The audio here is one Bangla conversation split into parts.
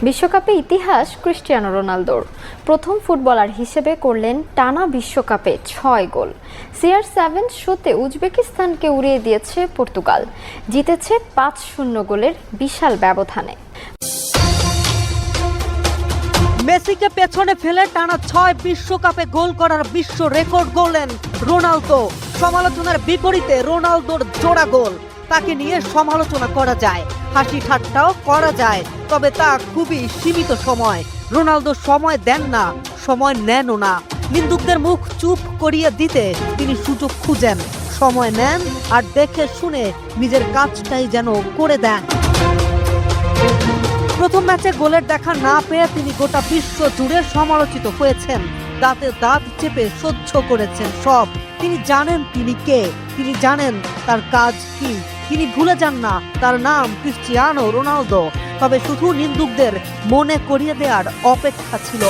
বিশ্বকাপে ইতিহাস ক্রিস্টিয়ানো রোনালদোর। প্রথম ফুটবলার হিসেবে করলেন টানা বিশ্বকাপে ৬ গোল। CR7 শোতে উজবেকিস্তানকে উড়িয়ে দিয়েছে পর্তুগাল, জিতেছে ৫-০ গোলের বিশাল ব্যবধানে। মেসিকে পেছনে ফেলে টানা ৬ বিশ্বকাপে গোল করার বিশ্ব রেকর্ড গড়লেন রোনালদো। সমালোচনার বিপরীতে রোনালদোর জোড়া গোল, তাকে নিয়ে সমালোচনা করা যায়, হাসি ঠাট্টাও করা যায়, তবে তা খুবই সীমিত সময়। রোনালদো সময় দেন না, সময় নেনও না। নিন্দুকদের মুখ চুপ করিয়ে দিতে তিনি সুযোগ খুঁজেন, সময় নেন আর দেখে শুনে নিজের কাজটাই যেন করে দেন। প্রথম ম্যাচে গোলের দেখা না পেয়ে তিনি গোটা বিশ্ব জুড়ে সমালোচিত হয়েছেন, দাঁতে দাঁত চেপে সহ্য করেছেন সব। তিনি জানেন তিনি কে, তিনি জানেন তার কাজ কি, তিনি ভুলে যান না তার নাম ক্রিস্টিয়ানো রোনালদো। তবে শুধু নিন্দুকদের মনে করিয়ে দেওয়ার অপেক্ষা ছিল।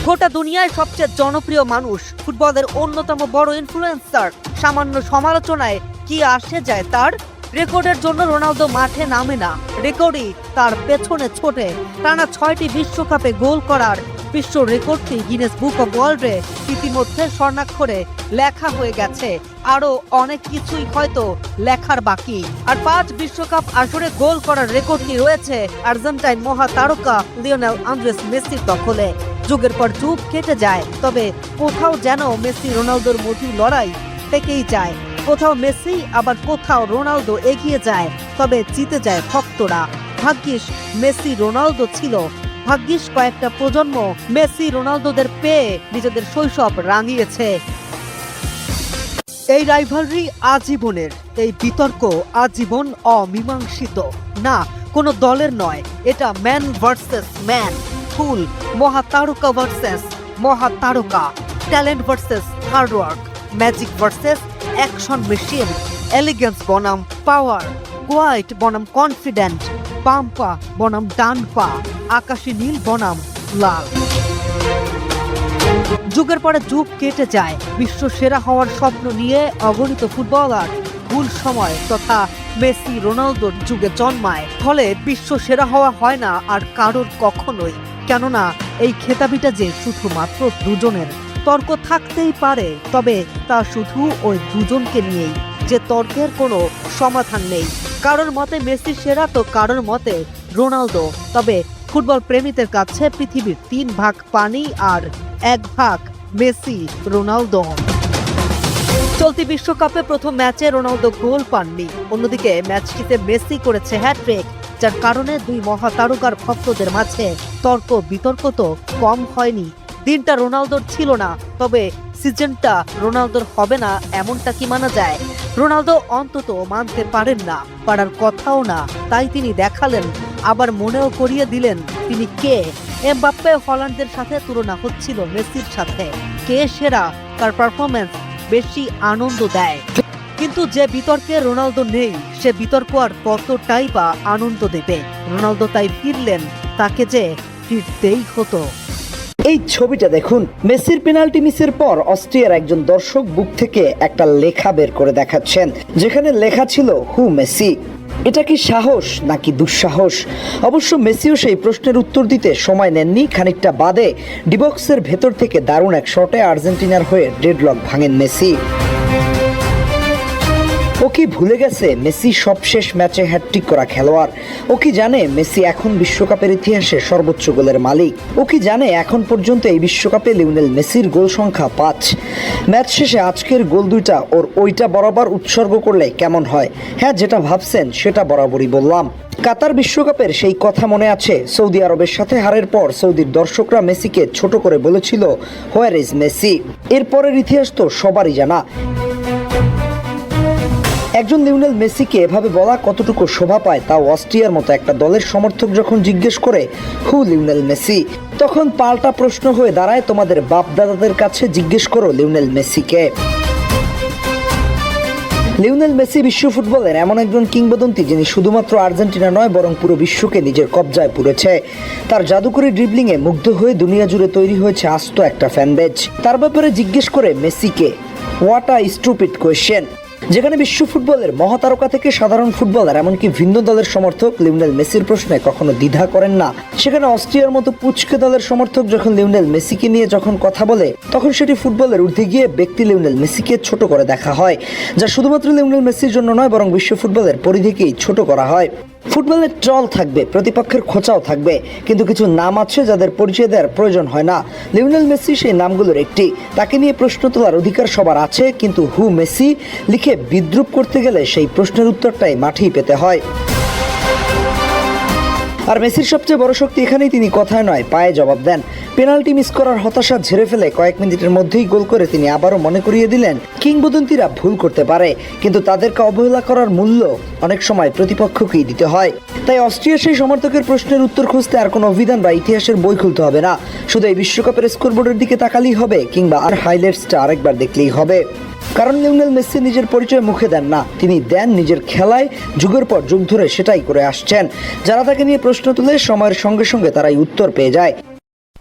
গোটা দুনিয়ায় সবচেয়ে জনপ্রিয় মানুষ, ফুটবলের অন্যতম বড় ইনফ্লুয়েন্সার, সামান্য সমালোচনায় কি আসে যায় তার? রেকর্ডের জন্য রোনালদো মাঠে নামে না, রেকর্ডই তার পেছনে ছোটে। টানা ৬টি বিশ্বকাপে গোল করার বিশ্ব রেকর্ডটি গিনেস বুক অব ওয়ার্ল্ডে ইতিমধ্যে স্বর্ণাক্ষরে লেখা হয়ে গেছে। আরো অনেক কিছুই হয়তো লেখার বাকি। আর ৫ বিশ্বকাপ আসরে গোল করার রেকর্ডটি রয়েছে আর্জেন্টাইন মহাতারকা লিওনেল আন্দ্রেস মেসির দখলে। যুগের পর যুগ কেটে যায়, তবে কোথাও যেন মেসি রোনালদোর মধুর লড়াই থেকেই যায়। কোথাও মেসি আবার কোথাও রোনালদো এগিয়ে যায়, তবে জিতে যায় ভক্তরা। ভাগ্যিস মেসি রোনালদো ছিল, ভাগ্যিস কয়েকটা প্রজন্ম মেসি রোনালদোদের পেয়ে নিজেদের শৈশব রাঙিয়েছে। এই রাইভালরি আজীবনের, এই বিতর্ক আজীবন অমীমাংসিত। না, কোনো দলের নয়, এটা ম্যান ভার্সেস ম্যান, ফুল মহাতারকা ভার্সেস মহাতারকা, talent versus hard work, magic versus action machine, elegance বনাম পাওয়ার, কোয়াইট বনাম কনফিডেন্ট, বাম্পা বনাম ডান পা, আকাশী নীল বনাম লাল। যুগের পরে যুগ কেটে যায়, বিশ্ব সেরা হওয়ার স্বপ্ন নিয়ে অগণিত ফুটবলার ভুল সময় তথা মেসি রোনালদোর যুগে জন্মায়। ফলে বিশ্ব সেরা হওয়া হয় না আর কারোর কখনোই, কেননা এই খেতাবিটা যে শুধুমাত্র দুজনের। তর্ক থাকতেই পারে, তবে তা শুধু ওই দুজনকে নিয়েই, যে তর্কের কোনো সমাধান নেই। কারোর মতে মেসি সেরা তো কারোর মতে রোনালদো। তবে ফুটবল প্রেমীদের কাছে পৃথিবীর ৩ ভাগ পানি আর ১ ভাগ মেসি রোনালদো। চলতি বিশ্বকাপে প্রথম ম্যাচে রোনালদো গোল পাননি, অন্যদিকে ম্যাচটিতে মেসি করেছে হ্যাটট্রিক, যার কারণে দুই মহাতারকার ভক্তদের মাঝে তর্ক বিতর্ক তো কম হয়নি। দিনটা রোনালদোর ছিল না, তবে সিজনটা রোনালদোর হবে না এমনটা কি মানা যায়? রোনালদো অন্তত মানতে পারেন না, পারার কথাও না, তাই তিনি দেখালেন, আবার মনেও করিয়ে দিলেন তিনি কে। এমবাপ্পে হল্যান্ডের সাথে তুলনা হচ্ছিল মেসির সাথে, কে সেরা, তার পারফরমেন্স বেশি আনন্দ দেয়। কিন্তু যে বিতর্কে রোনালদো নেই, সে বিতর্ক আর কতটাই বা আনন্দ দেবে? রোনালদো তাই ফিরলেন, তাকে যে ফিরতেই হতো। এই ছবিটা দেখুন, মেসির পেনাল্টি মিসের পর অস্ট্রিয়ার একজন দর্শক বুক থেকে একটা লেখা বের করে দেখাচ্ছেন, যেখানে লেখা ছিল হু মেসি। এটা কি সাহস নাকি দুঃসাহস? অবশ্য মেসিও সেই প্রশ্নের উত্তর দিতে সময় নেননি। খানিকটা বাদে ডিবক্সের ভেতর থেকে দারুণ এক শটে আর্জেন্টিনার হয়ে ডেডলক ভাঙেন মেসি। ও কি ভুলে গেছে মেসি সবশেষ ম্যাচে হ্যাটট্রিক করা খেলোয়াড়? ও কি জানে মেসি এখন বিশ্বকাপের ইতিহাসে সর্বোচ্চ গোলের মালিক? ও কি জানে এখন পর্যন্ত এই বিশ্বকাপে লিওনেল মেসির গোল সংখ্যা ৫? ম্যাচ শেষে আজকের গোল দুইটা ওর ওইটা বরাবর উৎসর্গ করলে কেমন হয়? হ্যাঁ, যেটা ভাবছেন সেটা বরাবরই বললাম। কাতার বিশ্বকাপের সেই কথা মনে আছে? সৌদি আরবের সাথে হারের পর সৌদির দর্শকরা মেসিকে ছোট করে বলেছিল হোয়ার ইজ মেসি। এরপরের ইতিহাস তো সবারই জানা। একজন লিওনেল মেসিকে এভাবে বলা কতটুকু শোভা পায়, তাও অস্ট্রিয়ার মতো একটা দলের সমর্থক যখন জিজ্ঞেস করে হু লিওনেল মেসি, তখন পাল্টা প্রশ্ন হয়ে দাঁড়ায় তোমাদের বাপ দাদাদের কাছে জিজ্ঞেস করো লিওনেল মেসিকে। লিওনেল মেসি বিশ্ব ফুটবলের এমন একজন কিংবদন্তি, যিনি শুধুমাত্র আর্জেন্টিনা নয় বরং পুরো বিশ্বকে নিজের কবজায় পুরেছে। তার জাদুকরী ড্রিবলিংয়ে মুগ্ধ হয়ে দুনিয়া জুড়ে তৈরি হয়েছে আস্ত একটা ফ্যানবেজ। তার ব্যাপারে জিজ্ঞেস করে মেসিকে, হোয়াট আ স্টুপিড কোয়েশ্চেন। যেখানে বিশ্ব ফুটবলের মহাতারকা থেকে সাধারণ ফুটবলার এমনকি ভিন্ন দলের সমর্থক লিওনেল মেসির প্রশ্নে কখনো দ্বিধা করেন না, সেখানে অস্ট্রিয়ার মতো পুচকে দলের সমর্থক যখন লিওনেল মেসিকে নিয়ে যখন কথা বলে তখন সেটি ফুটবলের ঊর্ধ্বে গিয়ে ব্যক্তি লিওনেল মেসিকে ছোট করে দেখা হয়, যা শুধুমাত্র লিওনেল মেসির জন্য নয় বরং বিশ্ব ফুটবলের পরিধিকেই ছোট করা হয়। ফুটবলের ট্রল থাকবে, প্রতিপক্ষের খোঁচাও থাকবে, কিন্তু কিছু নাম আছে যাদের পরিচয় দেওয়ার প্রয়োজন হয় না। লিওনেল মেসি সেই নামগুলোর একটি। তাকে নিয়ে প্রশ্ন তোলার অধিকার সবার আছে, কিন্তু হু মেসি লিখে বিদ্রুপ করতে গেলে সেই প্রশ্নের উত্তরটাই মাঠেই পেতে হয়। আর মেসির সবচেয়ে বড় শক্তি এখানেই তিনি কথায় নয় পায়ে জবাব দেন। পেনাল্টি মিস করার হতাশা ঝেড়ে ফেলে কয়েক মিনিটের মধ্যেই গোল করে তিনি আবারও মনে করিয়ে দিলেন কিংবদন্তিরা ভুল করতে পারে, কিন্তু তাদেরকে অবহেলা করার মূল্য অনেক সময় প্রতিপক্ষকেই দিতে হয়। তাই অস্ট্রিয়ার সেই সমর্থকের প্রশ্নের উত্তর খুঁজতে আর কোনো অভিধান বা ইতিহাসের বই খুলতে হবে না, শুধু এই বিশ্বকাপের স্কোরবোর্ডের দিকে তাকালেই হবে কিংবা আর হাইলাইটসটা আরেকবার দেখলেই হবে। কারণ লিওনেল মেসি নিজের পরিচয় মুখে দেন না, তিনি দেন নিজের খেলায়, যুগের পর যুগ ধরে সেটাই করে আসছেন। যারা তাকে নিয়ে প্রশ্ন তুলে সময়ের সঙ্গে সঙ্গে তারাই উত্তর পেয়ে যায়।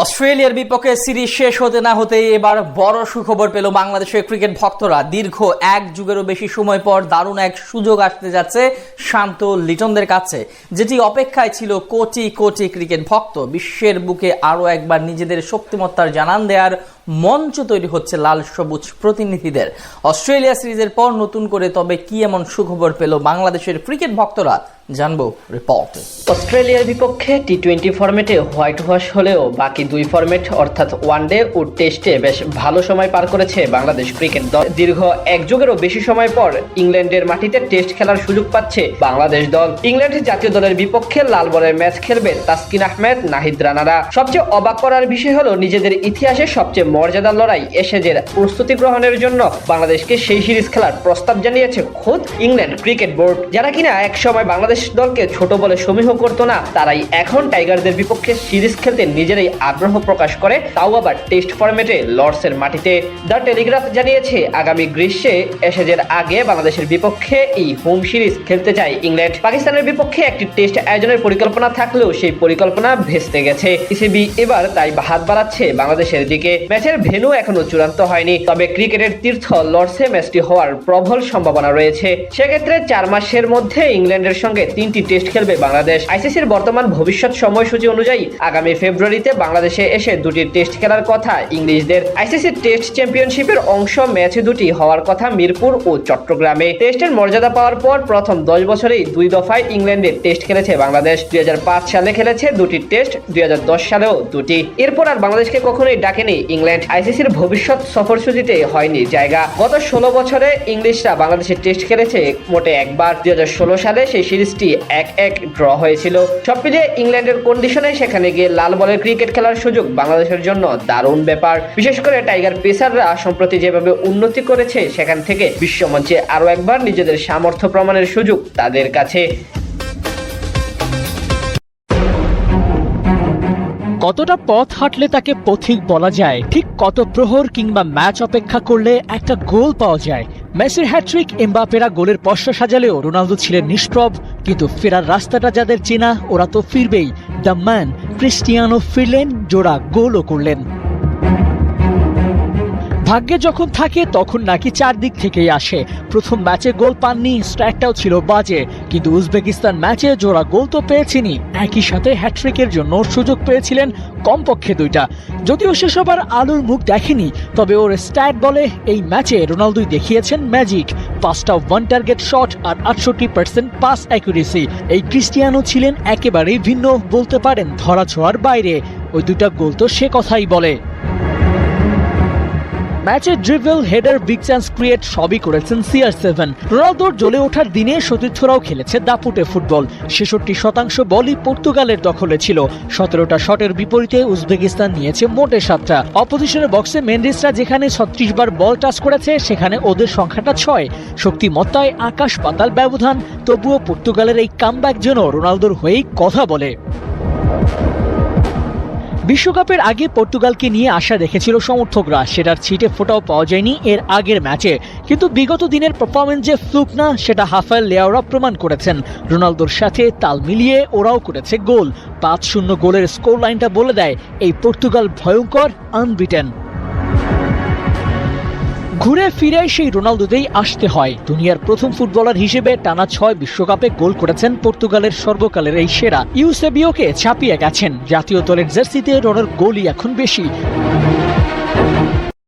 অস্ট্রেলিয়ার বিপক্ষে সিরিজ শেষ হতে না হতেই এবার বড় সুখবর পেল বাংলাদেশের ক্রিকেট ভক্তরা। দীর্ঘ এক যুগেরও বেশি সময় পর দারুণ এক সুযোগ আসতে যাচ্ছে শান্ত লিটনদের কাছে, যেটি অপেক্ষায় ছিল কোটি কোটি ক্রিকেট ভক্ত। বিশ্বের বুকে আরও একবার নিজেদের শক্তিমত্তার জানান দেওয়ার মঞ্চ তৈরি হচ্ছে লাল সবুজ প্রতিনিধিদের। অস্ট্রেলিয়া সিরিজের পর নতুন করে তবে কি এমন সুখবর পেল বাংলাদেশের ক্রিকেট ভক্তরা, জানবো রিপোর্টে। অস্ট্রেলিয়ার বিপক্ষে টি-20 ফরম্যাটে হোয়াইট ওয়াশ হলেও বাকি দুই ফরম্যাট অর্থাৎ ওয়ানডে ও টেস্টে বেশ ভালো সময় পার করেছে বাংলাদেশ ক্রিকেট দল। দীর্ঘ এক যুগেরও বেশি সময় পর ইংল্যান্ডের মাটিতে টেস্ট খেলার সুযোগ পাচ্ছে বাংলাদেশ দল। ইংল্যান্ড জাতীয় দলের বিপক্ষে লাল বলের ম্যাচ খেলবে তাসকিন আহমেদ, নাহিদ রানারা। সবচেয়ে অবাক করার বিষয় হলো নিজেদের ইতিহাসে সবচেয়ে মর্যাদার লড়াই এসেজের প্রস্তুতি গ্রহণের জন্য বাংলাদেশকে সেই সিরিজ খেলার প্রস্তাব জানিয়েছে খোদ ইংল্যান্ড ক্রিকেট বোর্ড। যারা কিনা এক সময় বাংলাদেশ দলকে ছোট বলে সমীহ করতো না, তারাই এখন টাইগারদের বিপক্ষে সিরিজ খেলতে নিজেরাই আগ্রহ প্রকাশ করে, তাও আবার টেস্ট ফরম্যাটে লর্ডসের মাটিতে। দ্য টেলিগ্রাফ জানিয়েছে আগামী গ্রীষ্মে এসেজের আগে বাংলাদেশের বিপক্ষে এই হোম সিরিজ খেলতে চায় ইংল্যান্ড। পাকিস্তানের বিপক্ষে একটি টেস্ট আয়োজনের পরিকল্পনা থাকলেও সেই পরিকল্পনা ভেস্তে গেছে। পিসিবি এবার তাই হাত বাড়াচ্ছে বাংলাদেশের দিকে। ম্যাচের ভেন্যু এখনো চূড়ান্ত হয়নি, তবে ক্রিকেটের তীর্থ লর্ডসে ম্যাচটি হওয়ার প্রবল সম্ভাবনা রয়েছে। সেক্ষেত্রে 4 মাসের মধ্যে ইংল্যান্ডের সঙ্গে 3টি টেস্ট খেলবে বাংলাদেশ। আইসিসির বর্তমান ভবিষ্যৎ সময়সূচি অনুযায়ী আগামী ফেব্রুয়ারিতে বাংলাদেশে এসে 2টি টেস্ট খেলার কথা ইংলিশদের। আইসিসি টেস্ট চ্যাম্পিয়নশিপের অংশ ম্যাচ 2টি হওয়ার কথা মিরপুর ও চট্টগ্রামে। টেস্টের মর্যাদা পাওয়ার পর প্রথম 10 বছরেই 2 দফায় ইংল্যান্ডে টেস্ট খেলেছে বাংলাদেশ। 2005 সালে খেলেছে 2টি টেস্ট, 2010 সালেও 2টি। এরপর আর বাংলাদেশকে কখনোই ডাকেনি ইংল্যান্ড। আইসিসির ভবিষ্যৎ সফরসূচিতে হয়নি জায়গা। গত 16 বছরে ইংলিশরা বাংলাদেশে টেস্ট খেলেছে মোটে একবার। 2016 সালে সেই সিরিজটি 1-1 ড্র হয়েছিল। সব মিলিয়ে ইংল্যান্ডের কন্ডিশনে সেখানে গিয়ে লাল বলের ক্রিকেট খেলার সুযোগ বাংলাদেশের জন্য দারুণ ব্যাপার। বিশেষ করে টাইগার পেসাররা সম্প্রতি যেভাবে উন্নতি করেছে, সেখান থেকে বিশ্বমঞ্চে আরো একবার নিজেদের সামর্থ্য প্রমাণের সুযোগ তাদের কাছে। কতটা পথ হাঁটলে তাকে পথিক বলা যায়, ঠিক কত প্রহর কিংবা ম্যাচ অপেক্ষা করলে একটা গোল পাওয়া যায়। মেসির হ্যাট্রিক, এমবাপেরা গোলের পসরা সাজালেও রোনালদো ছিলেন নিষ্প্রভ, কিন্তু ফেরার রাস্তাটা যাদের চেনা ওরা তো ফিরবেই। দ্য ম্যান ক্রিস্টিয়ানো ফিরলেন, জোড়া গোলও করলেন। ভাগ্যে যখন থাকে তখন নাকি চারদিক থেকেই আসে। প্রথম ম্যাচে গোল পাননি, স্ট্রাইকটাও ছিল বাজে, কিন্তু উজবেকিস্তান ম্যাচে জোড়া গোল তো পেয়েছিনি, একই সাথে হ্যাট্রিকের জন্য সুযোগ পেয়েছিলেন কমপক্ষে 2টা। যদিও সেসব আর আলোর মুখ দেখেনি, তবে ওর স্ট্যাট বলে এই ম্যাচে রোনালদোই দেখিয়েছেন ম্যাজিক। 5টা ওয়ান টার্গেট শট আর 68% পাস অ্যাকুরেসি। এই ক্রিস্টিয়ানো ছিলেন একেবারেই ভিন্ন, বলতে পারেন ধরাছোঁয়ার বাইরে। ওই 2টা গোল তো সে কথাই বলে। ম্যাচে dribble, header, big chance create সবই করেছেন CR7। রোনালদোর জ্বলে ওঠার দিনে সতীর্থরাও খেলেছে দাপুটে ফুটবল। 66% বলই পর্তুগালের দখলে ছিল। 17টা শটের বিপরীতে উজবেকিস্তান নিয়েছে মোটে 7টা। অপোজিশনের বক্সে মেন্ডিসরা যেখানে 36 বার বল টাচ করেছে, সেখানে ওদের সংখ্যাটা 6। শক্তিমত্তায় আকাশ পাতাল ব্যবধান, তবুও পর্তুগালের এই কামব্যাক যেন রোনালদোর হয়েই কথা বলে। বিশ্বকাপের আগে পর্তুগালকে নিয়ে আশা রেখেছিল সমর্থকরা, সেটার ছিটে ফোটাও পাওয়া যায়নি এর আগের ম্যাচে। কিন্তু বিগত দিনের পারফরমেন্স যে ফ্লুক না, সেটা হাফায়েল লেয়াওরা প্রমাণ করেছেন। রোনালদোর সাথে তাল মিলিয়ে ওরাও করেছে গোল। 5-0 গোলের স্কোর লাইনটা বলে দেয় এই পর্তুগাল ভয়ঙ্কর, আনবিটেন। ঘুরে ফিরে সেই রোনালদোতেই আসতে হয়। দুনিয়ার প্রথম ফুটবলার হিসেবে টানা 6 বিশ্বকাপে গোল করেছেন পর্তুগালের সর্বকালের এই সেরা। ইউসেবিওকে ছাপিয়ে গেছেন। জাতীয় দলের জার্সিতে রোনার গোলই এখন বেশি।